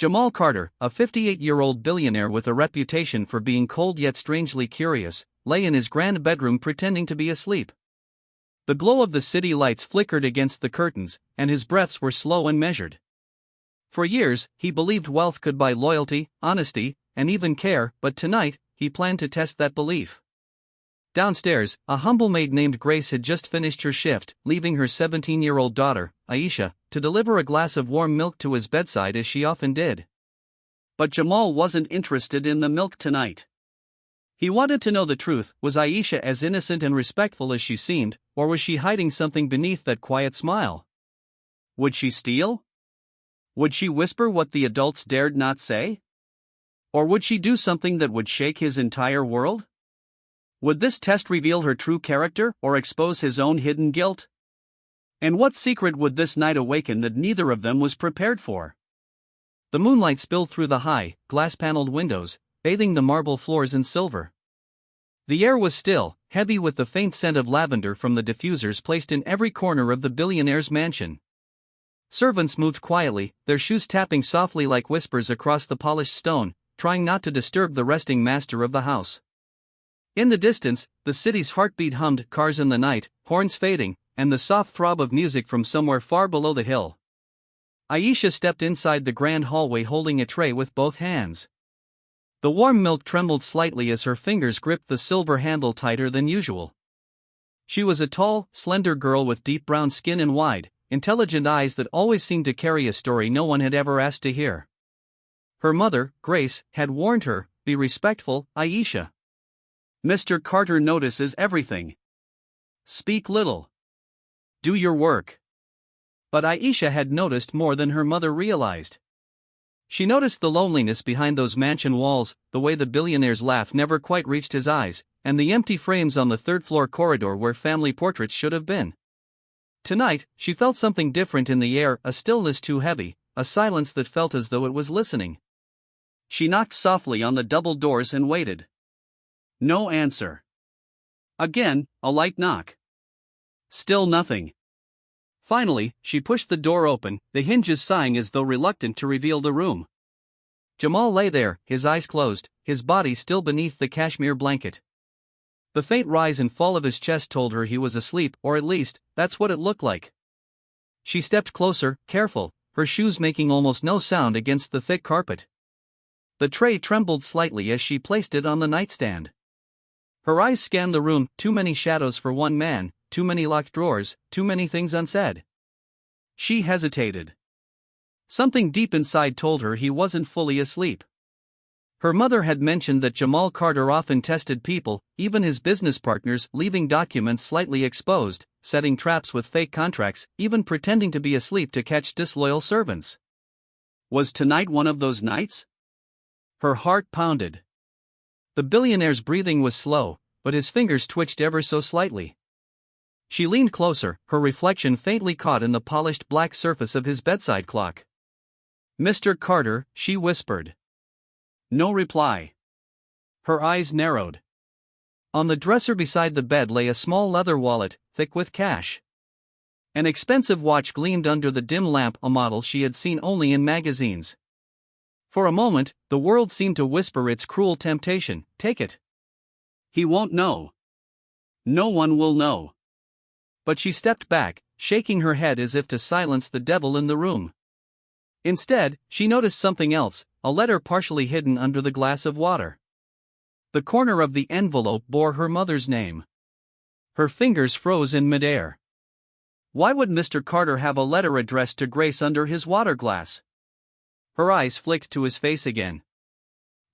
Jamal Carter, a 58-year-old billionaire with a reputation for being cold yet strangely curious, lay in his grand bedroom pretending to be asleep. The glow of the city lights flickered against the curtains, and his breaths were slow and measured. For years, he believed wealth could buy loyalty, honesty, and even care, but tonight, he planned to test that belief. Downstairs, a humble maid named Grace had just finished her shift, leaving her 17-year-old daughter, Aisha, to deliver a glass of warm milk to his bedside as she often did. But Jamal wasn't interested in the milk tonight. He wanted to know the truth. Was Aisha as innocent and respectful as she seemed, or was she hiding something beneath that quiet smile? Would she steal? Would she whisper what the adults dared not say? Or would she do something that would shake his entire world? Would this test reveal her true character or expose his own hidden guilt? And what secret would this night awaken that neither of them was prepared for? The moonlight spilled through the high, glass-paneled windows, bathing the marble floors in silver. The air was still, heavy with the faint scent of lavender from the diffusers placed in every corner of the billionaire's mansion. Servants moved quietly, their shoes tapping softly like whispers across the polished stone, trying not to disturb the resting master of the house. In the distance, the city's heartbeat hummed, cars in the night, horns fading, and the soft throb of music from somewhere far below the hill. Aisha stepped inside the grand hallway holding a tray with both hands. The warm milk trembled slightly as her fingers gripped the silver handle tighter than usual. She was a tall, slender girl with deep brown skin and wide, intelligent eyes that always seemed to carry a story no one had ever asked to hear. Her mother, Grace, had warned her, "Be respectful, Aisha. Mr. Carter notices everything. Speak little. Do your work." But Aisha had noticed more than her mother realized. She noticed the loneliness behind those mansion walls, the way the billionaire's laugh never quite reached his eyes, and the empty frames on the third-floor corridor where family portraits should have been. Tonight, she felt something different in the air, a stillness too heavy, a silence that felt as though it was listening. She knocked softly on the double doors and waited. No answer. Again, a light knock. Still nothing. Finally, she pushed the door open, the hinges sighing as though reluctant to reveal the room. Jamal lay there, his eyes closed, his body still beneath the cashmere blanket. The faint rise and fall of his chest told her he was asleep, or at least, that's what it looked like. She stepped closer, careful, her shoes making almost no sound against the thick carpet. The tray trembled slightly as she placed it on the nightstand. Her eyes scanned the room, too many shadows for one man, too many locked drawers, too many things unsaid. She hesitated. Something deep inside told her he wasn't fully asleep. Her mother had mentioned that Jamal Carter often tested people, even his business partners, leaving documents slightly exposed, setting traps with fake contracts, even pretending to be asleep to catch disloyal servants. Was tonight one of those nights? Her heart pounded. The billionaire's breathing was slow, but his fingers twitched ever so slightly. She leaned closer, her reflection faintly caught in the polished black surface of his bedside clock. "Mr. Carter," she whispered. No reply. Her eyes narrowed. On the dresser beside the bed lay a small leather wallet, thick with cash. An expensive watch gleamed under the dim lamp, a model she had seen only in magazines. For a moment, the world seemed to whisper its cruel temptation, "Take it. He won't know. No one will know." But she stepped back, shaking her head as if to silence the devil in the room. Instead, she noticed something else, a letter partially hidden under the glass of water. The corner of the envelope bore her mother's name. Her fingers froze in midair. Why would Mr. Carter have a letter addressed to Grace under his water glass? Her eyes flicked to his face again.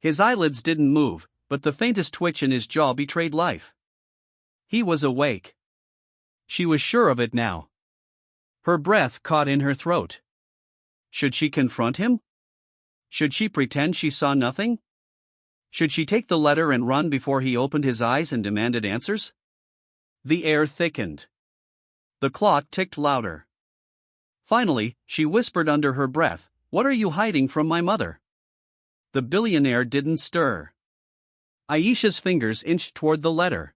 His eyelids didn't move, but the faintest twitch in his jaw betrayed life. He was awake. She was sure of it now. Her breath caught in her throat. Should she confront him? Should she pretend she saw nothing? Should she take the letter and run before he opened his eyes and demanded answers? The air thickened. The clock ticked louder. Finally, she whispered under her breath, "What are you hiding from my mother?" The billionaire didn't stir. Aisha's fingers inched toward the letter.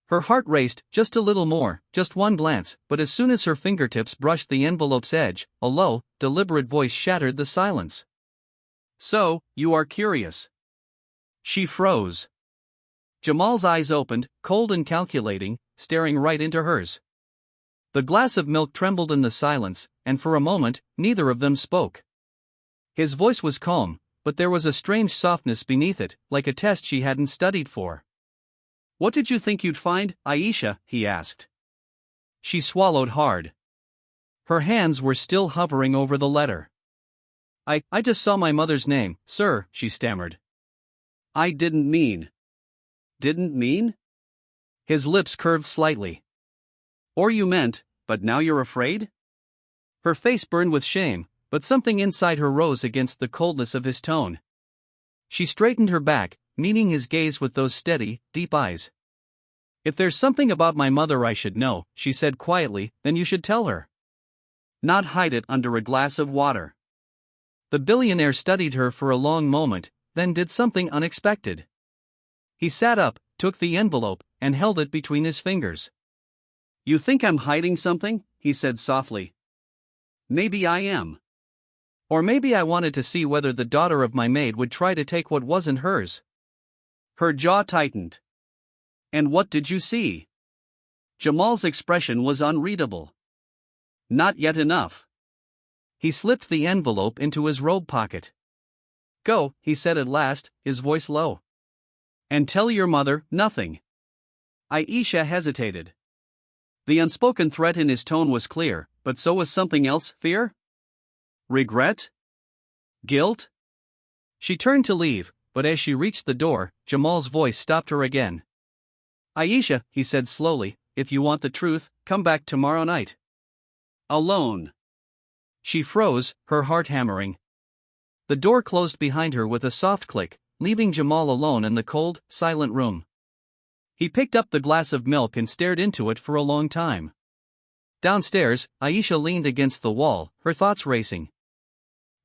Her heart raced, just a little more, just one glance, but as soon as her fingertips brushed the envelope's edge, a low, deliberate voice shattered the silence. So, you are curious. She froze. Jamal's eyes opened, cold and calculating, staring right into hers. The glass of milk trembled in the silence, and for a moment, neither of them spoke. His voice was calm, but there was a strange softness beneath it, like a test she hadn't studied for. "What did you think you'd find, Aisha?" he asked. She swallowed hard. Her hands were still hovering over the letter. I just saw my mother's name, sir," she stammered. "I didn't mean." "Didn't mean?" His lips curved slightly. "Or you meant, but now you're afraid?" Her face burned with shame, but something inside her rose against the coldness of his tone. She straightened her back, meeting his gaze with those steady, deep eyes. "If there's something about my mother I should know," she said quietly, "then you should tell her. Not hide it under a glass of water." The billionaire studied her for a long moment, then did something unexpected. He sat up, took the envelope, and held it between his fingers. "You think I'm hiding something?" he said softly. "Maybe I am. Or maybe I wanted to see whether the daughter of my maid would try to take what wasn't hers." Her jaw tightened. "And what did you see?" Jamal's expression was unreadable. "Not yet enough." He slipped the envelope into his robe pocket. "Go," he said at last, his voice low. "And tell your mother nothing." Aisha hesitated. The unspoken threat in his tone was clear, but so was something else. Fear? Regret? Guilt? She turned to leave, but as she reached the door, Jamal's voice stopped her again. "Aisha," he said slowly, "if you want the truth, come back tomorrow night." "Alone." She froze, her heart hammering. The door closed behind her with a soft click, leaving Jamal alone in the cold, silent room. He picked up the glass of milk and stared into it for a long time. Downstairs, Aisha leaned against the wall, her thoughts racing.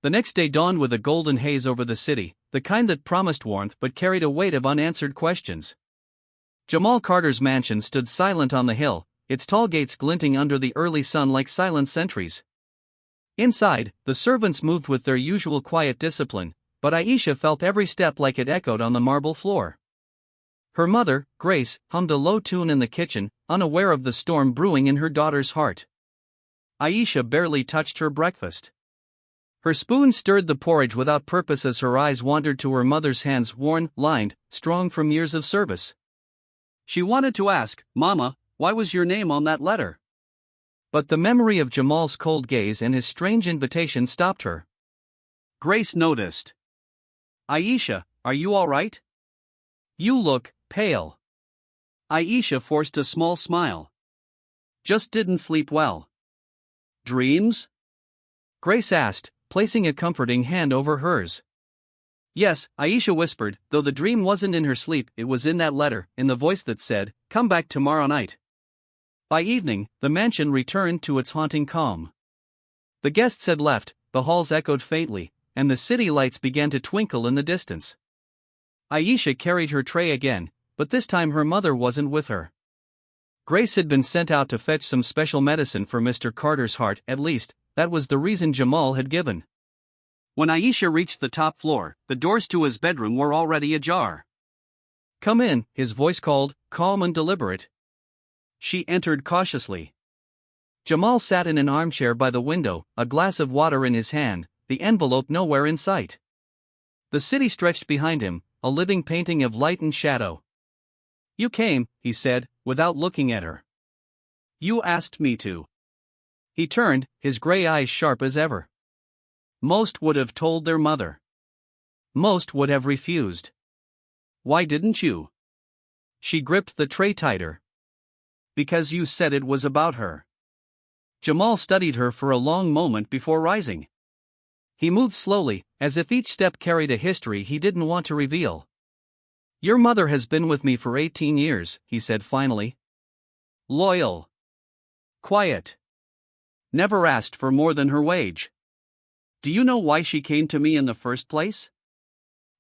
The next day dawned with a golden haze over the city, the kind that promised warmth but carried a weight of unanswered questions. Jamal Carter's mansion stood silent on the hill, its tall gates glinting under the early sun like silent sentries. Inside, the servants moved with their usual quiet discipline, but Aisha felt every step like it echoed on the marble floor. Her mother, Grace, hummed a low tune in the kitchen, unaware of the storm brewing in her daughter's heart. Aisha barely touched her breakfast. Her spoon stirred the porridge without purpose as her eyes wandered to her mother's hands, worn, lined, strong from years of service. She wanted to ask, "Mama, why was your name on that letter?" But the memory of Jamal's cold gaze and his strange invitation stopped her. Grace noticed. "Aisha, are you all right? You look pale." Aisha forced a small smile. "Just didn't sleep well." "Dreams?" Grace asked, placing a comforting hand over hers. "Yes," Aisha whispered, though the dream wasn't in her sleep, it was in that letter, in the voice that said, "Come back tomorrow night." By evening, the mansion returned to its haunting calm. The guests had left, the halls echoed faintly, and the city lights began to twinkle in the distance. Aisha carried her tray again, but this time her mother wasn't with her. Grace had been sent out to fetch some special medicine for Mr. Carter's heart, at least, that was the reason Jamal had given. When Aisha reached the top floor, the doors to his bedroom were already ajar. "Come in," his voice called, calm and deliberate. She entered cautiously. Jamal sat in an armchair by the window, a glass of water in his hand, the envelope nowhere in sight. The city stretched behind him, a living painting of light and shadow. "You came," he said, without looking at her. "You asked me to." He turned, his gray eyes sharp as ever. Most would have told their mother. Most would have refused. "Why didn't you?" She gripped the tray tighter. "Because you said it was about her." Jamal studied her for a long moment before rising. He moved slowly, as if each step carried a history he didn't want to reveal. "Your mother has been with me for 18 years, he said finally. "Loyal. Quiet. Never asked for more than her wage. Do you know why she came to me in the first place?"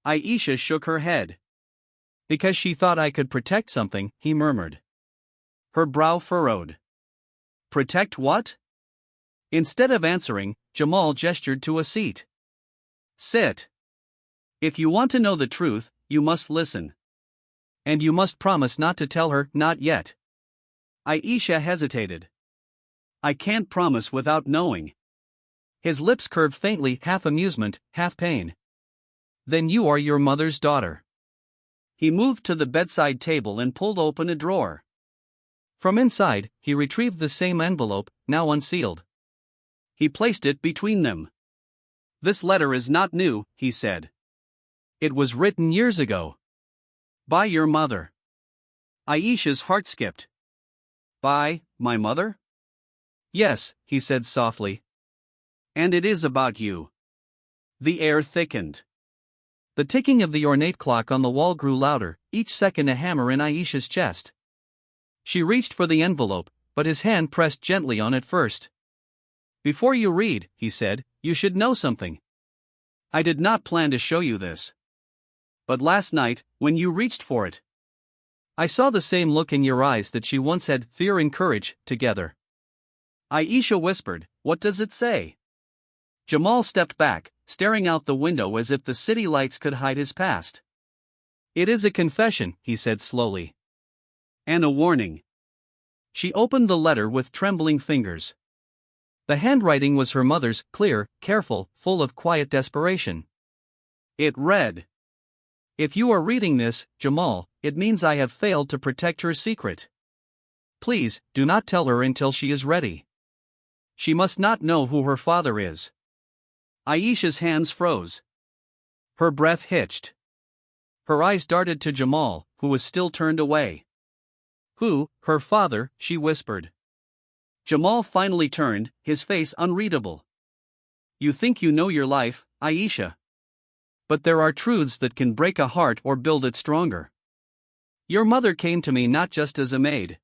Aisha shook her head. "Because she thought I could protect something," he murmured. Her brow furrowed. "Protect what?" Instead of answering, Jamal gestured to a seat. "Sit." If you want to know the truth, you must listen. And you must promise not to tell her, not yet. Aisha hesitated. I can't promise without knowing. His lips curved faintly, half amusement, half pain. Then you are your mother's daughter. He moved to the bedside table and pulled open a drawer. From inside, he retrieved the same envelope, now unsealed. He placed it between them. This letter is not new, he said. It was written years ago. By your mother. Aisha's heart skipped. By my mother? Yes, he said softly. And it is about you. The air thickened. The ticking of the ornate clock on the wall grew louder, each second a hammer in Aisha's chest. She reached for the envelope, but his hand pressed gently on it first. Before you read, he said, you should know something. I did not plan to show you this. But last night, when you reached for it, I saw the same look in your eyes that she once had, fear and courage, together. Aisha whispered, what does it say? Jamal stepped back, staring out the window as if the city lights could hide his past. It is a confession, he said slowly. And a warning. She opened the letter with trembling fingers. The handwriting was her mother's, clear, careful, full of quiet desperation. It read, if you are reading this, Jamal, it means I have failed to protect her secret. Please, do not tell her until she is ready. She must not know who her father is. Aisha's hands froze. Her breath hitched. Her eyes darted to Jamal, who was still turned away. Who, her father, she whispered. Jamal finally turned, his face unreadable. You think you know your life, Aisha. But there are truths that can break a heart or build it stronger. Your mother came to me not just as a maid.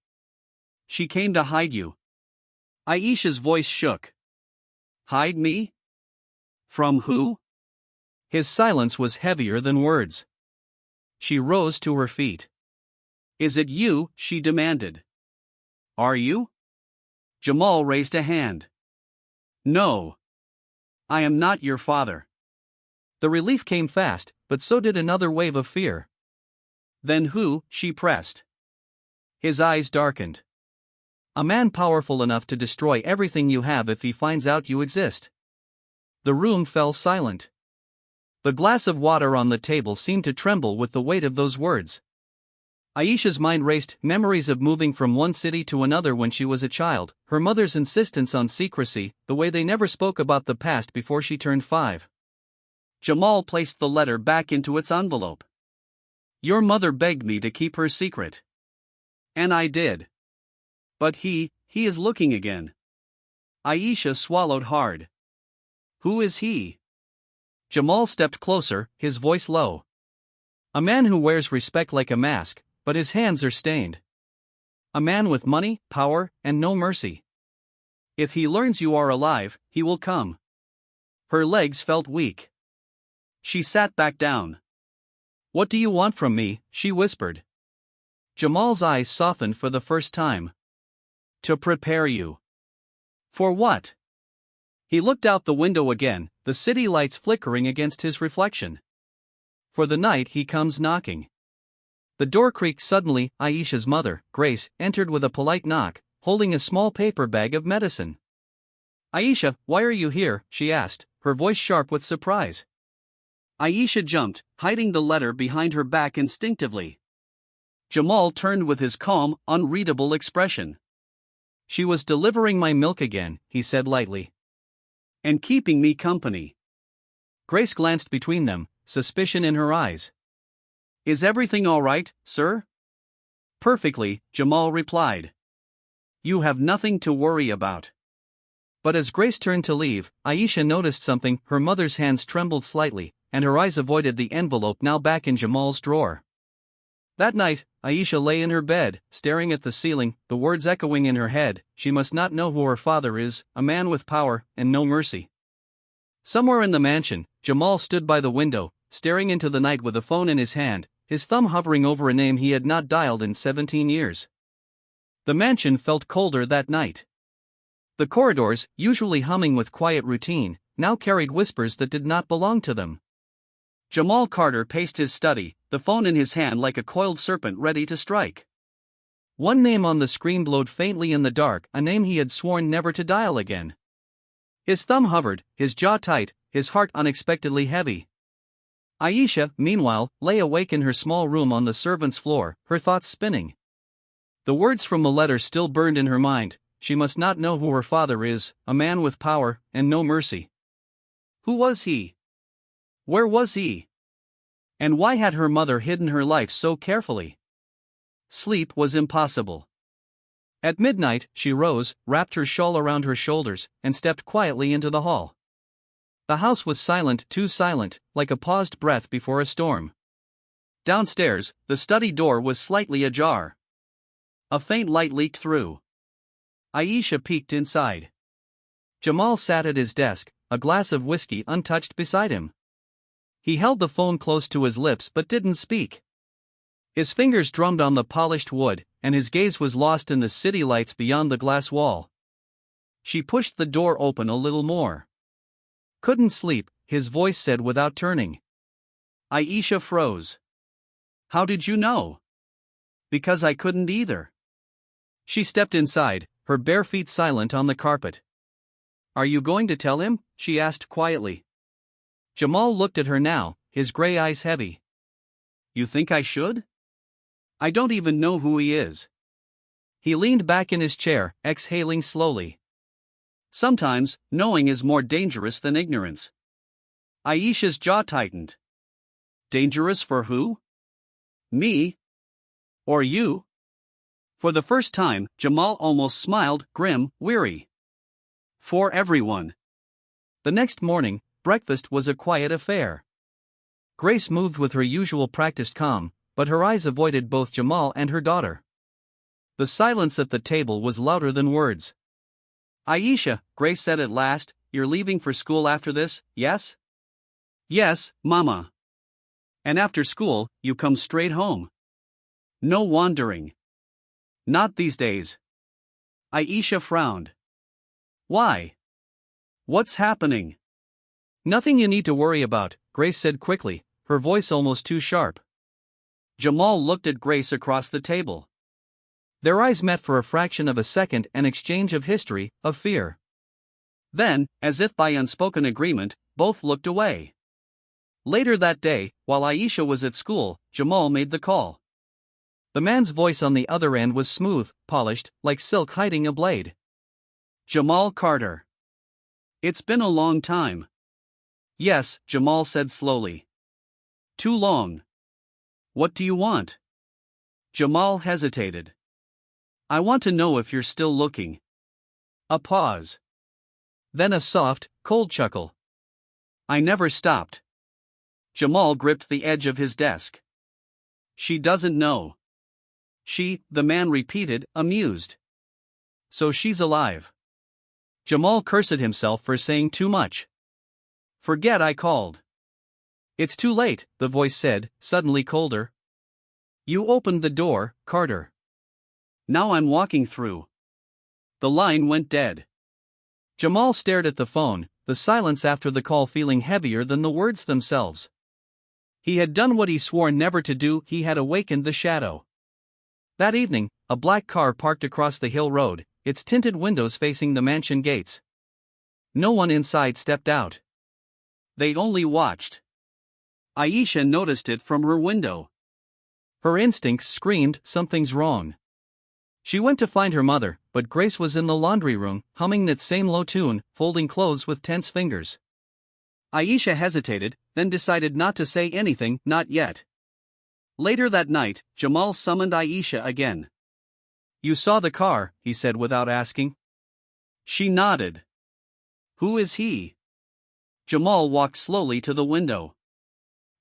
She came to hide you. Aisha's voice shook. Hide me? From who? His silence was heavier than words. She rose to her feet. Is it you? She demanded. Are you? Jamal raised a hand. No. I am not your father. The relief came fast, but so did another wave of fear. Then who? She pressed. His eyes darkened. A man powerful enough to destroy everything you have if he finds out you exist. The room fell silent. The glass of water on the table seemed to tremble with the weight of those words. Aisha's mind raced, memories of moving from one city to another when she was a child, her mother's insistence on secrecy, the way they never spoke about the past before she turned 5. Jamal placed the letter back into its envelope. Your mother begged me to keep her secret. And I did. But he is looking again. Aisha swallowed hard. Who is he? Jamal stepped closer, his voice low. A man who wears respect like a mask, but his hands are stained. A man with money, power, and no mercy. If he learns you are alive, he will come. Her legs felt weak. She sat back down. What do you want from me? She whispered. Jamal's eyes softened for the first time. To prepare you. For what? He looked out the window again, the city lights flickering against his reflection. For the night he comes knocking. The door creaked suddenly. Aisha's mother, Grace, entered with a polite knock, holding a small paper bag of medicine. Aisha, why are you here? She asked, her voice sharp with surprise. Aisha jumped, hiding the letter behind her back instinctively. Jamal turned with his calm, unreadable expression. She was delivering my milk again, he said lightly. And keeping me company. Grace glanced between them, suspicion in her eyes. Is everything all right, sir? Perfectly, Jamal replied. You have nothing to worry about. But as Grace turned to leave, Aisha noticed something. Her mother's hands trembled slightly, and her eyes avoided the envelope now back in Jamal's drawer. That night, Aisha lay in her bed, staring at the ceiling, the words echoing in her head. She must not know who her father is, a man with power, and no mercy. Somewhere in the mansion, Jamal stood by the window, staring into the night with a phone in his hand, his thumb hovering over a name he had not dialed in 17 years. The mansion felt colder that night. The corridors, usually humming with quiet routine, now carried whispers that did not belong to them. Jamal Carter paced his study, the phone in his hand like a coiled serpent ready to strike. One name on the screen glowed faintly in the dark, a name he had sworn never to dial again. His thumb hovered, his jaw tight, his heart unexpectedly heavy. Aisha, meanwhile, lay awake in her small room on the servants' floor, her thoughts spinning. The words from the letter still burned in her mind. She must not know who her father is, a man with power and no mercy. Who was he? Where was he? And why had her mother hidden her life so carefully? Sleep was impossible. At midnight, she rose, wrapped her shawl around her shoulders, and stepped quietly into the hall. The house was silent, too silent, like a paused breath before a storm. Downstairs, the study door was slightly ajar. A faint light leaked through. Aisha peeked inside. Jamal sat at his desk, a glass of whiskey untouched beside him. He held the phone close to his lips but didn't speak. His fingers drummed on the polished wood, and his gaze was lost in the city lights beyond the glass wall. She pushed the door open a little more. Couldn't sleep, his voice said without turning. Aisha froze. How did you know? Because I couldn't either. She stepped inside, her bare feet silent on the carpet. Are you going to tell him? She asked quietly. Jamal looked at her now, his gray eyes heavy. You think I should? I don't even know who he is. He leaned back in his chair, exhaling slowly. Sometimes, knowing is more dangerous than ignorance. Aisha's jaw tightened. Dangerous for who? Me? Or you? For the first time, Jamal almost smiled, grim, weary. For everyone. The next morning, breakfast was a quiet affair. Grace moved with her usual practiced calm, but her eyes avoided both Jamal and her daughter. The silence at the table was louder than words. Aisha, Grace said at last, you're leaving for school after this, yes? Yes, Mama. And after school, you come straight home. No wandering. Not these days. Aisha frowned. Why? What's happening? Nothing you need to worry about, Grace said quickly, her voice almost too sharp. Jamal looked at Grace across the table. Their eyes met for a fraction of a second, an exchange of history, of fear. Then, as if by unspoken agreement, both looked away. Later that day, while Aisha was at school, Jamal made the call. The man's voice on the other end was smooth, polished, like silk hiding a blade. Jamal Carter. It's been a long time. Yes, Jamal said slowly. Too long. What do you want? Jamal hesitated. I want to know if you're still looking. A pause. Then a soft, cold chuckle. I never stopped. Jamal gripped the edge of his desk. She doesn't know. She, the man repeated, amused. So she's alive. Jamal cursed himself for saying too much. Forget I called. It's too late, the voice said, suddenly colder. You opened the door, Carter. Now I'm walking through. The line went dead. Jamal stared at the phone, the silence after the call feeling heavier than the words themselves. He had done what he swore never to do, he had awakened the shadow. That evening, a black car parked across the hill road, its tinted windows facing the mansion gates. No one inside stepped out. They only watched. Aisha noticed it from her window. Her instincts screamed, something's wrong. She went to find her mother, but Grace was in the laundry room, humming that same low tune, folding clothes with tense fingers. Aisha hesitated, then decided not to say anything, not yet. Later that night, Jamal summoned Aisha again. You saw the car, he said without asking. She nodded. Who is he? Jamal walked slowly to the window.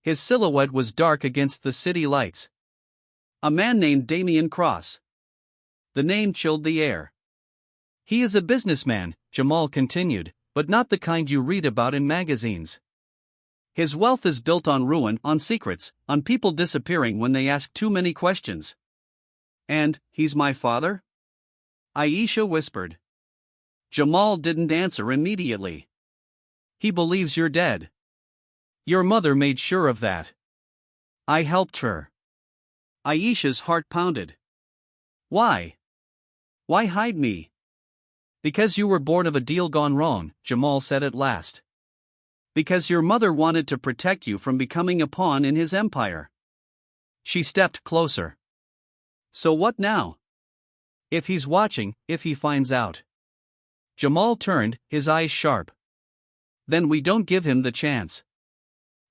His silhouette was dark against the city lights. A man named Damian Cross. The name chilled the air. He is a businessman, Jamal continued, but not the kind you read about in magazines. His wealth is built on ruin, on secrets, on people disappearing when they ask too many questions. And, he's my father? Aisha whispered. Jamal didn't answer immediately. He believes you're dead. Your mother made sure of that. I helped her. Aisha's heart pounded. Why? Why hide me? Because you were born of a deal gone wrong, Jamal said at last. Because your mother wanted to protect you from becoming a pawn in his empire. She stepped closer. So what now? If he's watching, if he finds out. Jamal turned, his eyes sharp. Then we don't give him the chance.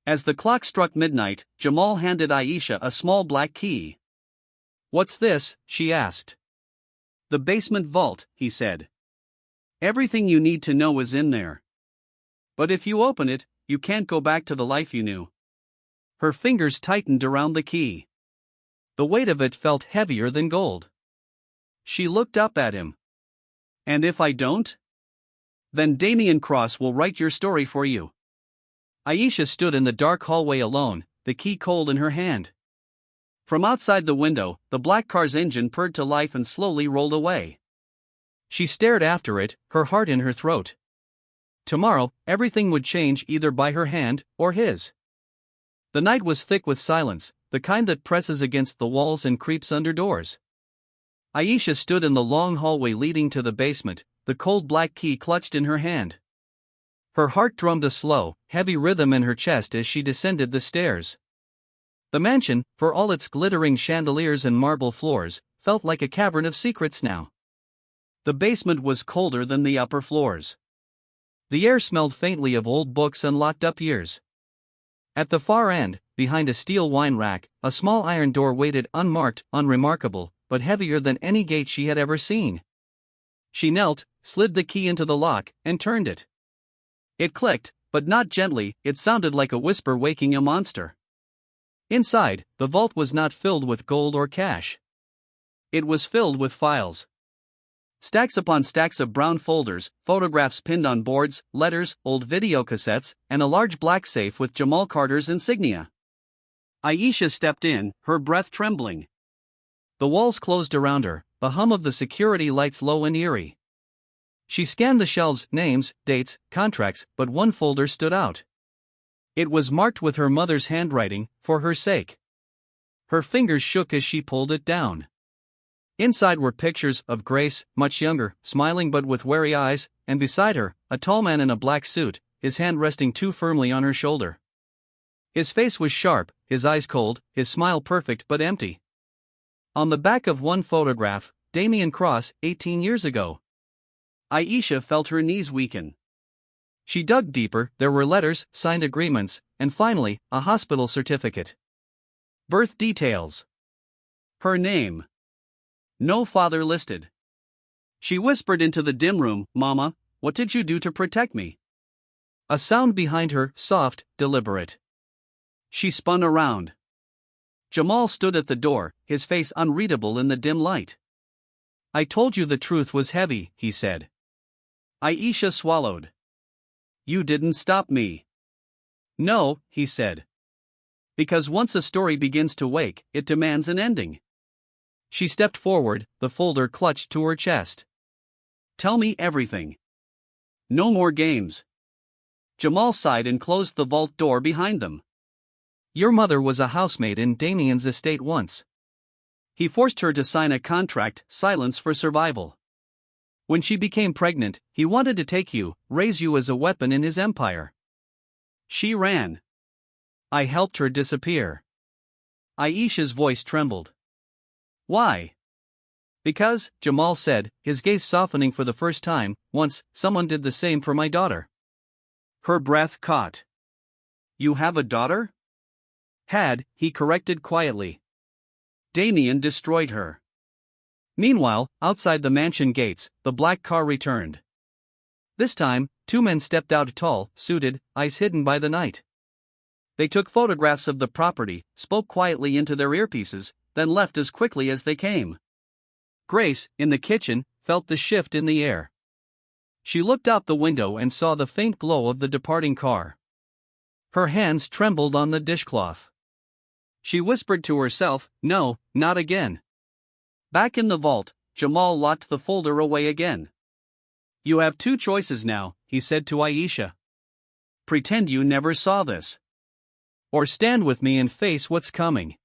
As the clock struck midnight, Jamal handed Aisha a small black key. What's this? She asked. The basement vault, he said. Everything you need to know is in there. But if you open it, you can't go back to the life you knew. Her fingers tightened around the key. The weight of it felt heavier than gold. She looked up at him. And if I don't? Then Damien Cross will write your story for you. Aisha stood in the dark hallway alone, the key cold in her hand. From outside the window, the black car's engine purred to life and slowly rolled away. She stared after it, her heart in her throat. Tomorrow, everything would change either by her hand or his. The night was thick with silence, the kind that presses against the walls and creeps under doors. Aisha stood in the long hallway leading to the basement, the cold black key clutched in her hand. Her heart drummed a slow, heavy rhythm in her chest as she descended the stairs. The mansion, for all its glittering chandeliers and marble floors, felt like a cavern of secrets now. The basement was colder than the upper floors. The air smelled faintly of old books and locked-up years. At the far end, behind a steel wine rack, a small iron door waited unmarked, unremarkable, but heavier than any gate she had ever seen. She knelt, slid the key into the lock, and turned it. It clicked, but not gently, it sounded like a whisper waking a monster. Inside, the vault was not filled with gold or cash. It was filled with files. Stacks upon stacks of brown folders, photographs pinned on boards, letters, old videocassettes, and a large black safe with Jamal Carter's insignia. Aisha stepped in, her breath trembling. The walls closed around her, the hum of the security lights low and eerie. She scanned the shelves, names, dates, contracts, but one folder stood out. It was marked with her mother's handwriting, for her sake. Her fingers shook as she pulled it down. Inside were pictures of Grace, much younger, smiling but with wary eyes, and beside her, a tall man in a black suit, his hand resting too firmly on her shoulder. His face was sharp, his eyes cold, his smile perfect but empty. On the back of one photograph, Damien Cross, 18 years ago. Aisha felt her knees weaken. She dug deeper, there were letters, signed agreements, and finally, a hospital certificate. Birth details. Her name. No father listed. She whispered into the dim room, "Mama, what did you do to protect me?" A sound behind her, soft, deliberate. She spun around. Jamal stood at the door, his face unreadable in the dim light. "I told you the truth was heavy," he said. Aisha swallowed. "You didn't stop me." "No," he said. "Because once a story begins to wake, it demands an ending." She stepped forward, the folder clutched to her chest. "Tell me everything. No more games." Jamal sighed and closed the vault door behind them. "Your mother was a housemaid in Damien's estate once. He forced her to sign a contract, silence for survival. When she became pregnant, he wanted to take you, raise you as a weapon in his empire. She ran. I helped her disappear." Aisha's voice trembled. "Why?" "Because," Jamal said, his gaze softening for the first time, "once, someone did the same for my daughter." Her breath caught. "You have a daughter?" "Had," he corrected quietly. "Damien destroyed her." Meanwhile, outside the mansion gates, the black car returned. This time, two men stepped out, tall, suited, eyes hidden by the night. They took photographs of the property, spoke quietly into their earpieces, then left as quickly as they came. Grace, in the kitchen, felt the shift in the air. She looked out the window and saw the faint glow of the departing car. Her hands trembled on the dishcloth. She whispered to herself, "No, not again." Back in the vault, Jamal locked the folder away again. "You have two choices now," he said to Aisha. "Pretend you never saw this. Or stand with me and face what's coming.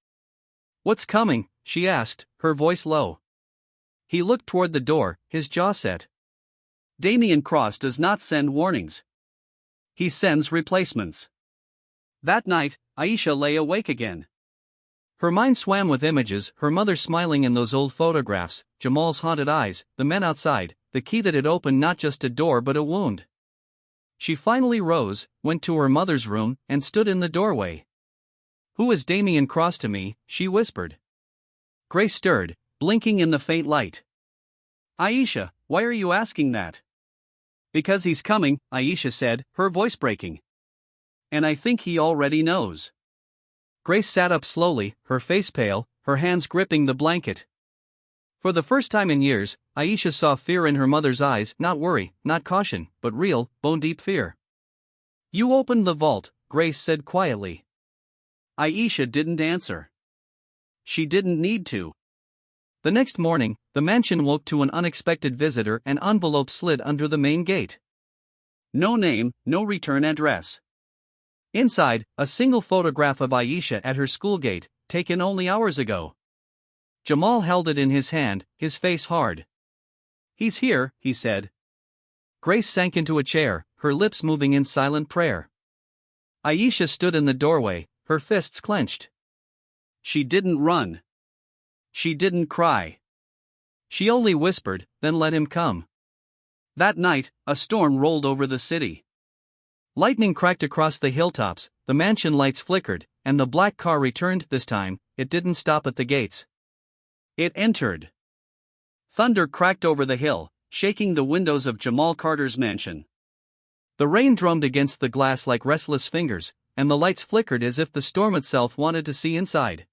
What's coming? She asked, her voice low. He looked toward the door, his jaw set. Damian Cross does not send warnings. He sends replacements. That night, Aisha lay awake again. Her mind swam with images, her mother smiling in those old photographs, Jamal's haunted eyes, the men outside, the key that had opened not just a door but a wound. She finally rose, went to her mother's room, and stood in the doorway. "Who is Damian Cross to me?" she whispered. Grace stirred, blinking in the faint light. "Aisha, why are you asking that?" "Because he's coming," Aisha said, her voice breaking. "And I think he already knows." Grace sat up slowly, her face pale, her hands gripping the blanket. For the first time in years, Aisha saw fear in her mother's eyes, not worry, not caution, but real, bone-deep fear. "You opened the vault," Grace said quietly. Aisha didn't answer. She didn't need to. The next morning, the mansion woke to an unexpected visitor. An envelope slid under the main gate. No name, no return address. Inside, a single photograph of Aisha at her school gate, taken only hours ago. Jamal held it in his hand, his face hard. "He's here," he said. Grace sank into a chair, her lips moving in silent prayer. Aisha stood in the doorway, her fists clenched. She didn't run. She didn't cry. She only whispered, "Then let him come." That night, a storm rolled over the city. Lightning cracked across the hilltops, the mansion lights flickered, and the black car returned. This time, it didn't stop at the gates. It entered. Thunder cracked over the hill, shaking the windows of Jamal Carter's mansion. The rain drummed against the glass like restless fingers, and the lights flickered as if the storm itself wanted to see inside.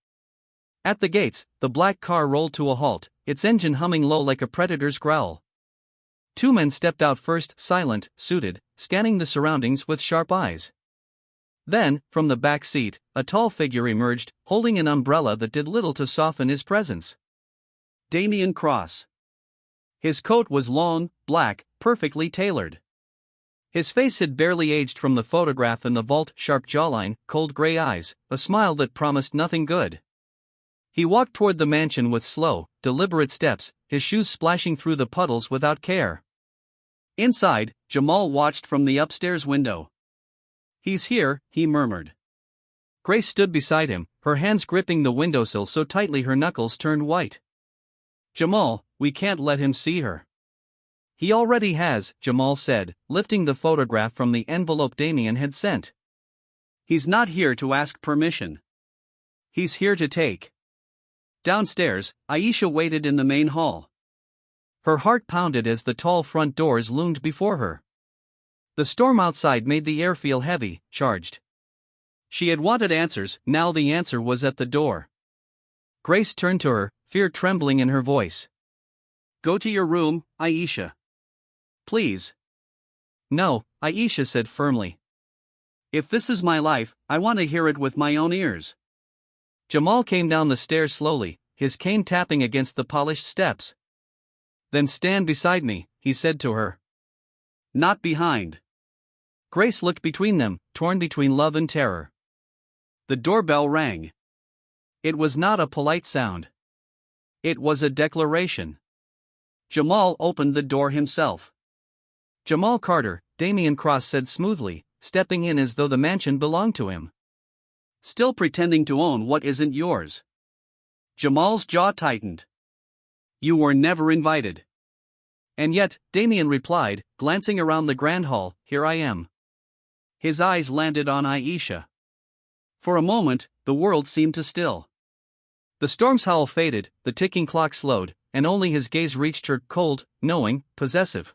At the gates, the black car rolled to a halt, its engine humming low like a predator's growl. Two men stepped out first, silent, suited, scanning the surroundings with sharp eyes. Then, from the back seat, a tall figure emerged, holding an umbrella that did little to soften his presence. Damian Cross. His coat was long, black, perfectly tailored. His face had barely aged from the photograph in the vault, sharp jawline, cold gray eyes, a smile that promised nothing good. He walked toward the mansion with slow, deliberate steps, his shoes splashing through the puddles without care. Inside, Jamal watched from the upstairs window. "He's here," he murmured. Grace stood beside him, her hands gripping the windowsill so tightly her knuckles turned white. "Jamal, we can't let him see her." "He already has," Jamal said, lifting the photograph from the envelope Damian had sent. "He's not here to ask permission. He's here to take." Downstairs, Aisha waited in the main hall. Her heart pounded as the tall front doors loomed before her. The storm outside made the air feel heavy, charged. She had wanted answers, now the answer was at the door. Grace turned to her, fear trembling in her voice. "Go to your room, Aisha. Please." "No," Aisha said firmly. "If this is my life, I want to hear it with my own ears." Jamal came down the stairs slowly, his cane tapping against the polished steps. "Then stand beside me," he said to her. "Not behind." Grace looked between them, torn between love and terror. The doorbell rang. It was not a polite sound. It was a declaration. Jamal opened the door himself. "Jamal Carter," Damian Cross said smoothly, stepping in as though the mansion belonged to him. "Still pretending to own what isn't yours." Jamal's jaw tightened. "You were never invited." "And yet," Damian replied, glancing around the grand hall, "here I am." His eyes landed on Aisha. For a moment, the world seemed to still. The storm's howl faded, the ticking clock slowed, and only his gaze reached her, cold, knowing, possessive.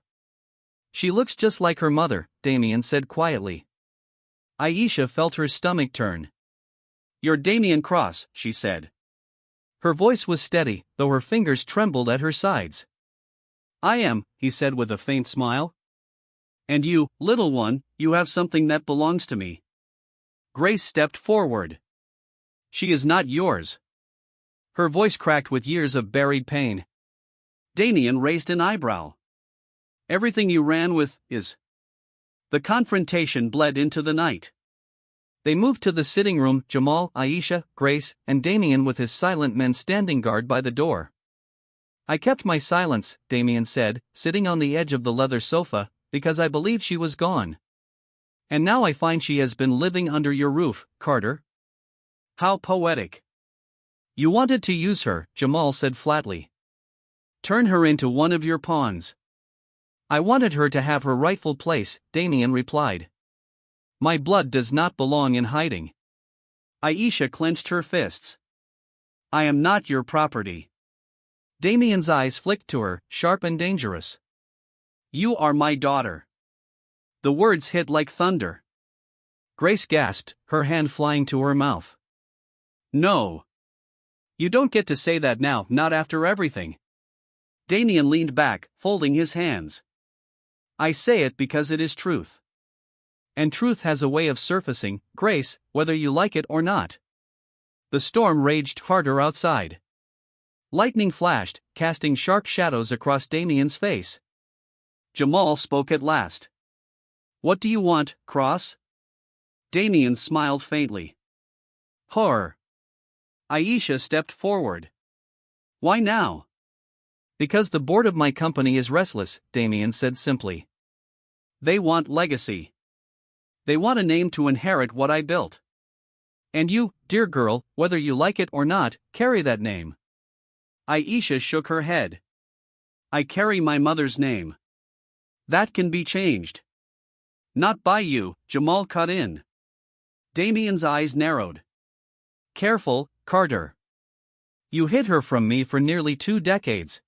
"She looks just like her mother," Damian said quietly. Aisha felt her stomach turn. "You're Damian Cross," she said. Her voice was steady, though her fingers trembled at her sides. "I am," he said with a faint smile. "And you, little one, you have something that belongs to me." Grace stepped forward. "She is not yours." Her voice cracked with years of buried pain. Damian raised an eyebrow. "Everything you ran with is." The confrontation bled into the night. They moved to the sitting room, Jamal, Aisha, Grace, and Damien with his silent men standing guard by the door. I kept my silence, Damien said, sitting on the edge of the leather sofa, because I believed she was gone. And now I find she has been living under your roof, Carter. How poetic. You wanted to use her, Jamal said flatly. Turn her into one of your pawns. I wanted her to have her rightful place, Damien replied. My blood does not belong in hiding. Aisha clenched her fists. I am not your property. Damien's eyes flicked to her, sharp and dangerous. You are my daughter. The words hit like thunder. Grace gasped, her hand flying to her mouth. No. You don't get to say that now, not after everything. Damien leaned back, folding his hands. I say it because it is truth. And truth has a way of surfacing, Grace, whether you like it or not. The storm raged harder outside. Lightning flashed, casting sharp shadows across Damien's face. Jamal spoke at last. What do you want, Cross? Damien smiled faintly. Horror. Aisha stepped forward. Why now? Because the board of my company is restless, Damien said simply. They want legacy. They want a name to inherit what I built. And you, dear girl, whether you like it or not, carry that name. Aisha shook her head. I carry my mother's name. That can be changed. Not by you, Jamal cut in. Damien's eyes narrowed. Careful, Carter. You hid her from me for nearly 2 decades.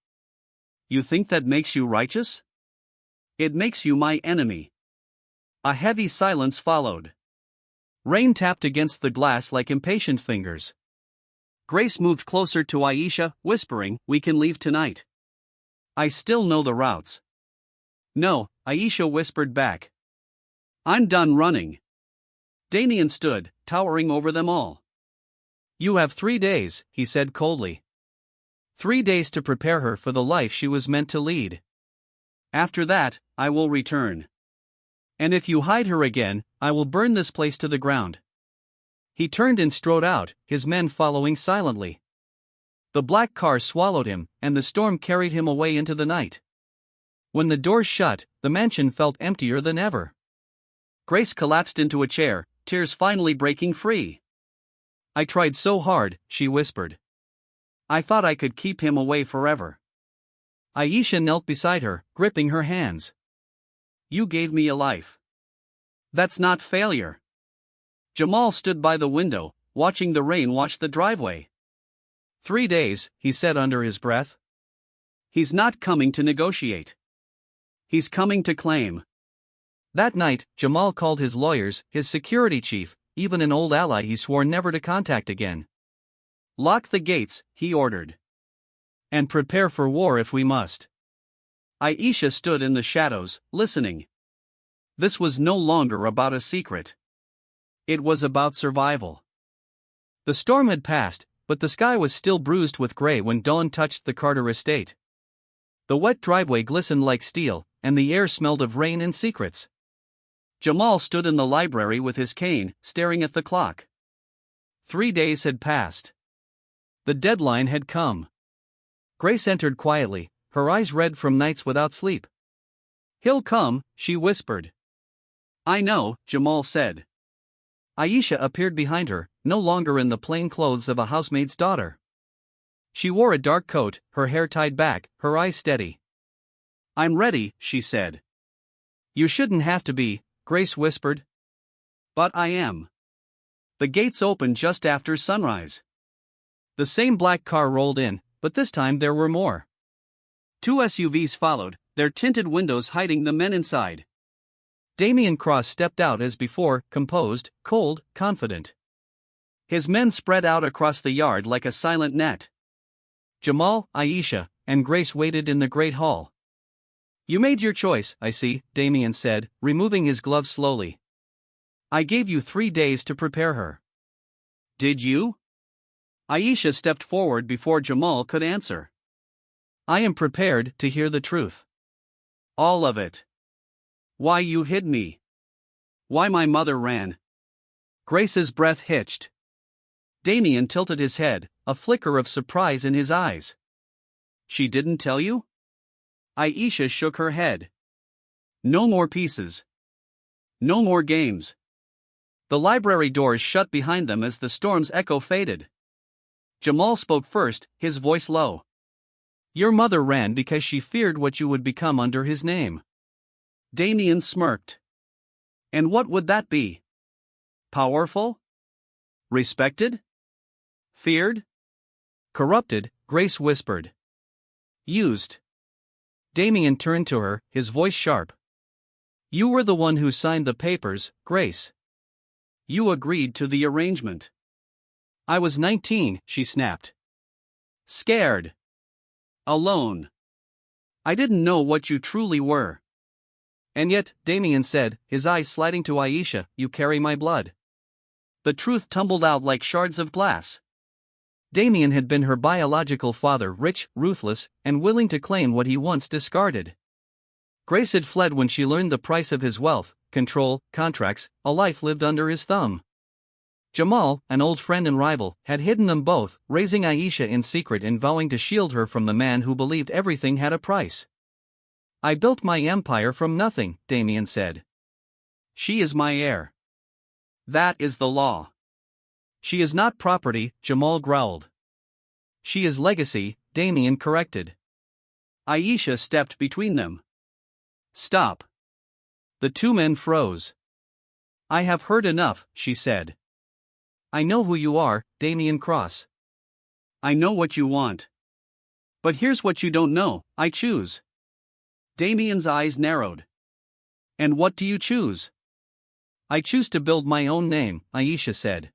You think that makes you righteous? It makes you my enemy. A heavy silence followed. Rain tapped against the glass like impatient fingers. Grace moved closer to Aisha, whispering, We can leave tonight. I still know the routes. No, Aisha whispered back. I'm done running. Damien stood, towering over them all. You have 3 days, he said coldly. 3 days to prepare her for the life she was meant to lead. After that, I will return. And if you hide her again, I will burn this place to the ground. He turned and strode out, his men following silently. The black car swallowed him, and the storm carried him away into the night. When the doors shut, the mansion felt emptier than ever. Grace collapsed into a chair, tears finally breaking free. I tried so hard, she whispered. I thought I could keep him away forever. Aisha knelt beside her, gripping her hands. You gave me a life. That's not failure. Jamal stood by the window, watching the rain wash the driveway. 3 days, he said under his breath. He's not coming to negotiate. He's coming to claim. That night, Jamal called his lawyers, his security chief, even an old ally he swore never to contact again. Lock the gates, he ordered. And prepare for war if we must. Aisha stood in the shadows, listening. This was no longer about a secret. It was about survival. The storm had passed, but the sky was still bruised with gray when dawn touched the Carter estate. The wet driveway glistened like steel, and the air smelled of rain and secrets. Jamal stood in the library with his cane, staring at the clock. 3 days had passed. The deadline had come. Grace entered quietly, her eyes red from nights without sleep. He'll come, she whispered. I know, Jamal said. Aisha appeared behind her, no longer in the plain clothes of a housemaid's daughter. She wore a dark coat, her hair tied back, her eyes steady. I'm ready, she said. You shouldn't have to be, Grace whispered. But I am. The gates opened just after sunrise. The same black car rolled in, but this time there were more. 2 SUVs followed, their tinted windows hiding the men inside. Damien Cross stepped out as before, composed, cold, confident. His men spread out across the yard like a silent net. Jamal, Aisha, and Grace waited in the great hall. You made your choice, I see, Damien said, removing his gloves slowly. I gave you 3 days to prepare her. Did you? Aisha stepped forward before Jamal could answer. I am prepared to hear the truth. All of it. Why you hid me. Why my mother ran. Grace's breath hitched. Damien tilted his head, a flicker of surprise in his eyes. She didn't tell you? Aisha shook her head. No more pieces. No more games. The library doors shut behind them as the storm's echo faded. Jamal spoke first, his voice low. Your mother ran because she feared what you would become under his name. Damien smirked. And what would that be? Powerful? Respected? Feared? Corrupted, Grace whispered. Used. Damien turned to her, his voice sharp. You were the one who signed the papers, Grace. You agreed to the arrangement. I was 19, she snapped. Scared. Alone. I didn't know what you truly were. And yet, Damien said, his eyes sliding to Aisha, you carry my blood. The truth tumbled out like shards of glass. Damien had been her biological father, rich, ruthless, and willing to claim what he once discarded. Grace had fled when she learned the price of his wealth, control, contracts, a life lived under his thumb. Jamal, an old friend and rival, had hidden them both, raising Aisha in secret and vowing to shield her from the man who believed everything had a price. I built my empire from nothing, Damien said. She is my heir. That is the law. She is not property, Jamal growled. She is legacy, Damien corrected. Aisha stepped between them. Stop. The two men froze. I have heard enough, she said. I know who you are, Damien Cross. I know what you want. But here's what you don't know, I choose. Damien's eyes narrowed. And what do you choose? I choose to build my own name, Aisha said.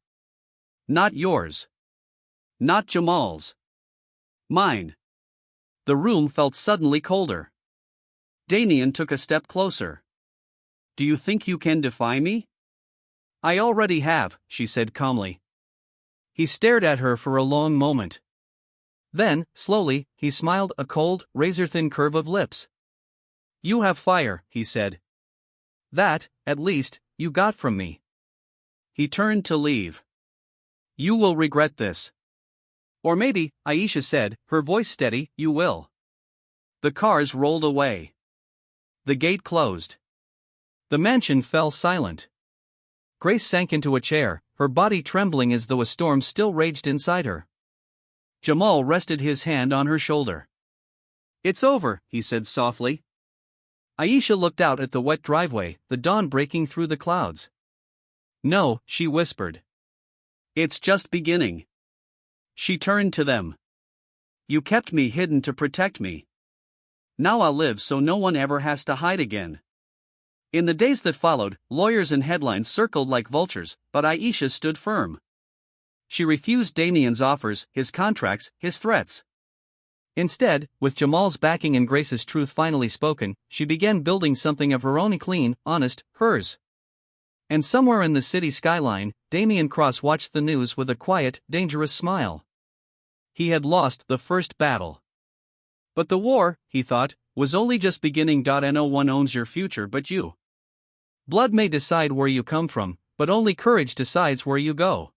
Not yours. Not Jamal's. Mine. The room felt suddenly colder. Damien took a step closer. Do you think you can defy me? I already have, she said calmly. He stared at her for a long moment. Then, slowly, he smiled, a cold, razor-thin curve of lips. You have fire, he said. That, at least, you got from me. He turned to leave. You will regret this. Or maybe, Aisha said, her voice steady, you will. The cars rolled away. The gate closed. The mansion fell silent. Grace sank into a chair, her body trembling as though a storm still raged inside her. Jamal rested his hand on her shoulder. It's over, he said softly. Aisha looked out at the wet driveway, the dawn breaking through the clouds. No, she whispered. It's just beginning. She turned to them. You kept me hidden to protect me. Now I'll live so no one ever has to hide again. In the days that followed, lawyers and headlines circled like vultures, but Aisha stood firm. She refused Damien's offers, his contracts, his threats. Instead, with Jamal's backing and Grace's truth finally spoken, she began building something of her own, clean, honest, hers. And somewhere in the city skyline, Damien Cross watched the news with a quiet, dangerous smile. He had lost the first battle. But the war, he thought, was only just beginning. No one owns your future but you. Blood may decide where you come from, but only courage decides where you go.